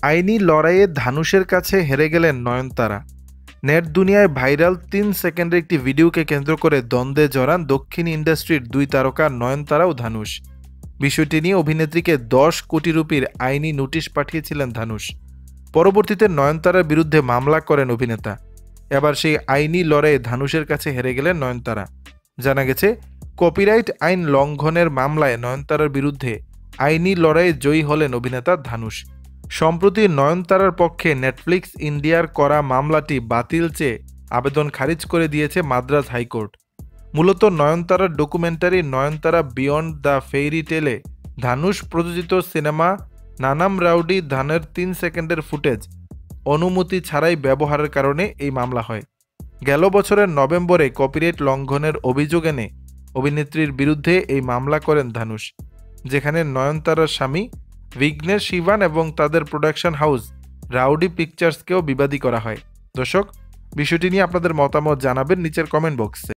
আইনি লড়াইয়ে ধানুষের কাছে হেরে গেলেন নয়নতারা। নেট দুনিয়ায় ভাইরাল ৩ সেকেন্ডের একটি ভিডিওকে কেন্দ্র করে দ্বন্দ্বে জড়ান দক্ষিণ ইন্ডাস্ট্রির দুই তারকা নয়নতারা ও ধানুষ। বিষয়টি নিয়ে অভিনেত্রীকে ১০ কোটি রুপির আইনি নোটিশ পাঠিয়েছিলেন ধানুষ। পরবর্তীতে নয়নতারার বিরুদ্ধে মামলা করেন অভিনেতা। এবার সেই আইনি লড়াইয়ে ধানুষের কাছে হেরে গেলেন নয়নতারা। জানা গেছে, কপিরাইট আইন লঙ্ঘনের মামলায় নয়নতারার বিরুদ্ধে আইনি লড়াইয়ে জয়ী হলেন অভিনেতা ধানুষ। সম্প্রতি নয়নতারার পক্ষে নেটফ্লিক্স ইন্ডিয়ার করা মামলাটি বাতিল চেয়ে আবেদন খারিজ করে দিয়েছে মাদ্রাজ হাইকোর্ট। মূলত নয়নতারার documentary Nayanthara beyond the fairy tale Dhanush প্রযোজিত সিনেমা নানাম রাউডি ধানের ৩ সেকেন্ডের ফুটেজ অনুমতি ছাড়াই ব্যবহারের কারণে এই মামলা হয়। গেল বছরের নভেম্বরে কপিরাইট লঙ্ঘনের অভিযোগ এনে অভিনেত্রীর বিরুদ্ধে এই মামলা করেন ধানুষ, যেখানে নয়নতারার স্বামী বিঘ্নেশ শিবান এবং তাদের প্রোডাকশন হাউস রাউডি পিকচার্সকেও বিবাদী করা হয়। দর্শক, বিষয়টি নিয়ে আপনাদের মতামত জানাবেন নিচের কমেন্ট বক্সে।